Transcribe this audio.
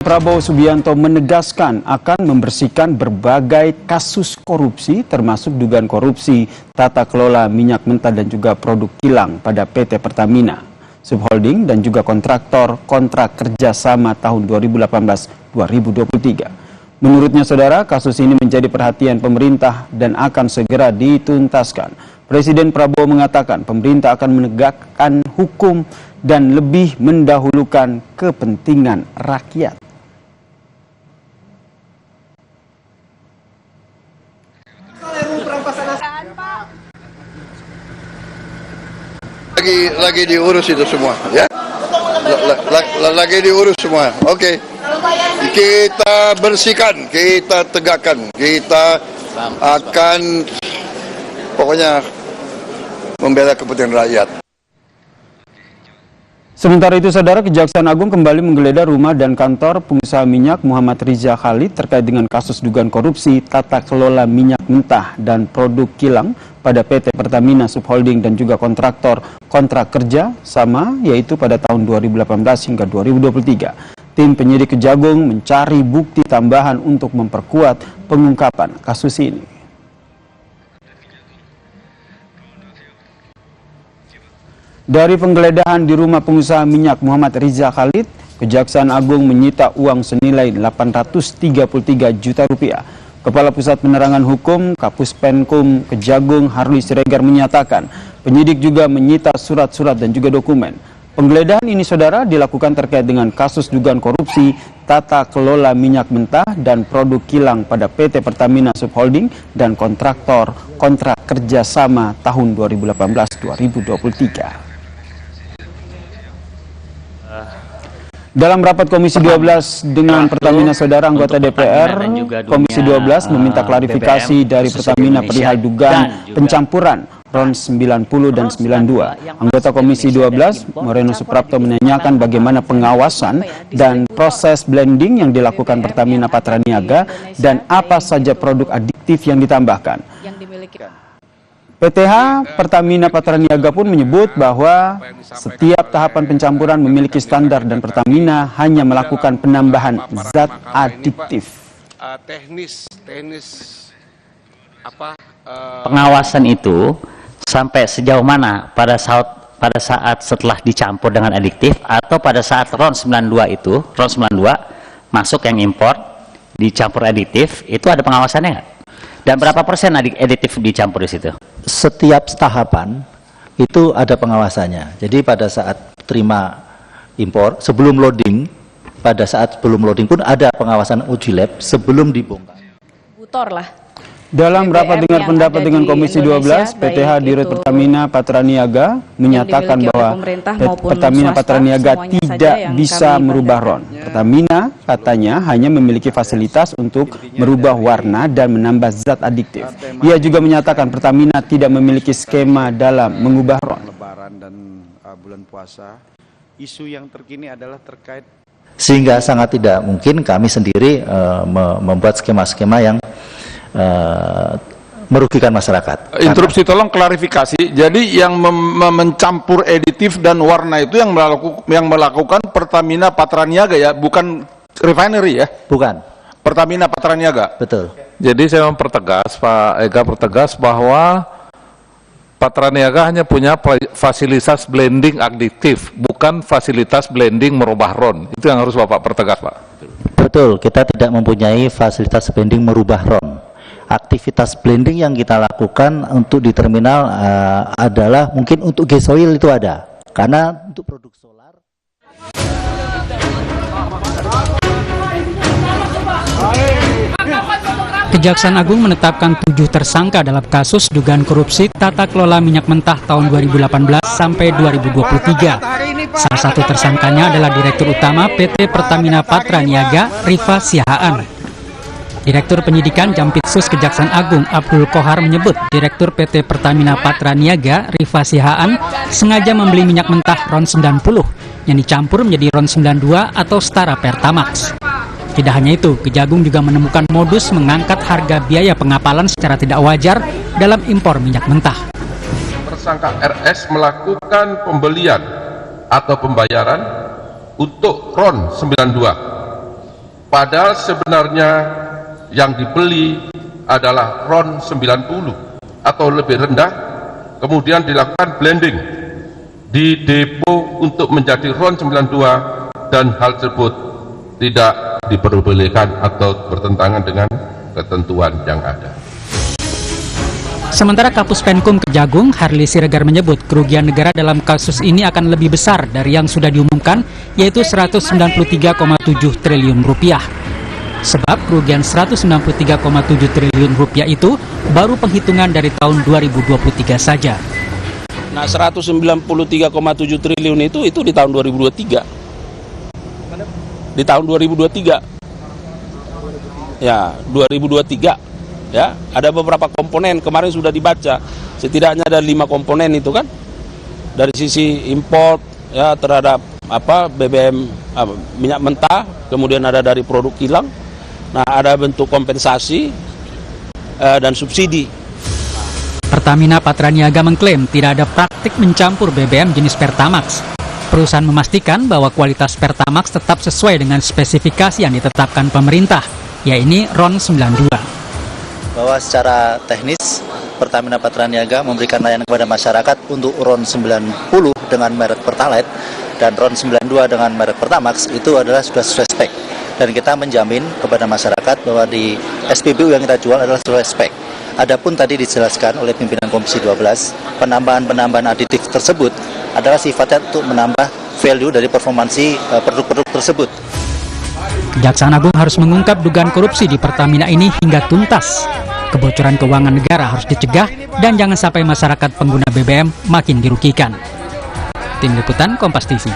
Prabowo Subianto menegaskan akan membersihkan berbagai kasus korupsi termasuk dugaan korupsi tata kelola minyak mentah dan juga produk kilang pada PT Pertamina, Subholding dan juga kontraktor kontrak kerjasama tahun 2018-2023. Menurutnya saudara, kasus ini menjadi perhatian pemerintah dan akan segera dituntaskan. Presiden Prabowo mengatakan pemerintah akan menegakkan hukum dan lebih mendahulukan kepentingan rakyat. Lagi diurus itu semua, ya. Lagi diurus semua. Oke. Kita bersihkan, kita tegakkan, kita akan pokoknya membela kepentingan rakyat. Sementara itu, saudara, Kejaksaan Agung kembali menggeledah rumah dan kantor pengusaha minyak Muhammad Riza Khalid terkait dengan kasus dugaan korupsi tata kelola minyak mentah dan produk kilang pada PT Pertamina Subholding dan juga kontraktor kontrak kerja sama, yaitu pada tahun 2018 hingga 2023. Tim penyidik Kejagung mencari bukti tambahan untuk memperkuat pengungkapan kasus ini. Dari penggeledahan di rumah pengusaha minyak Muhammad Riza Khalid, Kejaksaan Agung menyita uang senilai 833 juta rupiah. Kepala Pusat Penerangan Hukum Kapus Penkum Kejagung Harli Siregar menyatakan, penyidik juga menyita surat-surat dan juga dokumen. Penggeledahan ini saudara dilakukan terkait dengan kasus dugaan korupsi tata kelola minyak mentah dan produk kilang pada PT Pertamina Subholding dan kontraktor kontrak kerjasama tahun 2018-2023. Dalam rapat Komisi 12 dengan Pertamina, saudara anggota DPR, Komisi 12 meminta klarifikasi dari Pertamina perihal dugaan pencampuran RON 90 dan 92. Anggota Komisi 12, Moreno Suprapto, menanyakan bagaimana pengawasan dan proses blending yang dilakukan Pertamina Patraniaga dan apa saja produk adiktif yang ditambahkan. PTH Pertamina Patraniaga pun menyebut bahwa setiap tahapan pencampuran memiliki standar dan Pertamina hanya melakukan penambahan zat adiktif. Pengawasan itu sampai sejauh mana pada saat setelah dicampur dengan adiktif atau pada saat RON 92 itu, RON 92 masuk yang impor dicampur adiktif, itu ada pengawasannya nggak? Dan berapa persen adiktif dicampur di situ? Setiap tahapan itu ada pengawasannya. Jadi pada saat terima impor, sebelum loading, pada saat sebelum loading pun ada pengawasan uji lab sebelum dibongkar. Butor lah. Dalam rapat dengar pendapat dengan Komisi 12, PTH Dirut Pertamina Patraniaga menyatakan bahwa Pertamina Patraniaga tidak bisa merubah RON. Pertamina katanya hanya memiliki fasilitas untuk merubah warna dan menambah zat adiktif. Ia juga menyatakan Pertamina tidak memiliki skema dalam mengubah RON. Lebaran dan bulan puasa, isu yang terkini adalah terkait, sehingga sangat tidak mungkin kami sendiri membuat skema-skema yang merugikan masyarakat. Interupsi, tolong klarifikasi. Jadi yang mencampur editif dan warna itu yang melakukan Pertamina Patraniaga ya, bukan refinery ya? Bukan. Pertamina Patraniaga. Betul. Jadi saya mempertegas, Pak Ega pertegas bahwa Patraniaga hanya punya fasilitas blending adiktif, bukan fasilitas blending merubah RON. Itu yang harus Bapak pertegas, Pak. Betul, kita tidak mempunyai fasilitas blending merubah RON. Aktivitas blending yang kita lakukan untuk di terminal adalah mungkin untuk gas oil itu ada, karena untuk produk solar. Kejaksaan Agung menetapkan 7 tersangka dalam kasus dugaan korupsi tata kelola minyak mentah tahun 2018 sampai 2023. Salah satu tersangkanya adalah Direktur Utama PT Pertamina Patraniaga, Rifa Sihaan. Direktur Penyidikan Jampitsus Kejaksaan Agung Abdul Kohar menyebut Direktur PT Pertamina Patraniaga, Rifa Sihaan, sengaja membeli minyak mentah RON 90 yang dicampur menjadi RON 92 atau setara Pertamax. Tidak hanya itu, Kejagung juga menemukan modus mengangkat harga biaya pengapalan secara tidak wajar dalam impor minyak mentah. Tersangka RS melakukan pembelian atau pembayaran untuk RON 92 Padahal sebenarnya yang dibeli adalah RON 90 atau lebih rendah, kemudian dilakukan blending di depo untuk menjadi RON 92, dan hal tersebut tidak diperbolehkan atau bertentangan dengan ketentuan yang ada. Sementara Kapus Penkum Kejagung, Harli Siregar menyebut kerugian negara dalam kasus ini akan lebih besar dari yang sudah diumumkan, yaitu 193,7 triliun rupiah. Sebab kerugian 193,7 triliun rupiah itu baru penghitungan dari tahun 2023 saja. Nah, 193,7 triliun itu di tahun 2023. Di tahun 2023. Ya, 2023. Ya, ada beberapa komponen, kemarin sudah dibaca, setidaknya ada 5 komponen itu kan, dari sisi import ya terhadap BBM minyak mentah, kemudian ada dari produk kilang, nah ada bentuk kompensasi dan subsidi. Pertamina Patraniaga mengklaim tidak ada praktik mencampur BBM jenis Pertamax. Perusahaan memastikan bahwa kualitas Pertamax tetap sesuai dengan spesifikasi yang ditetapkan pemerintah, yaitu RON 92. Bahwa secara teknis Pertamina Patraniaga memberikan layanan kepada masyarakat untuk RON 90 dengan merek Pertalite dan RON 92 dengan merek Pertamax itu adalah sudah sesuai spek, dan kita menjamin kepada masyarakat bahwa di SPBU yang kita jual adalah sesuai spek. Adapun tadi dijelaskan oleh pimpinan Komisi 12, penambahan aditif tersebut adalah sifatnya untuk menambah value dari performansi produk-produk tersebut. Kejaksaan Agung harus mengungkap dugaan korupsi di Pertamina ini hingga tuntas. Kebocoran keuangan negara harus dicegah dan jangan sampai masyarakat pengguna BBM makin dirugikan. Tim Liputan Kompas TV.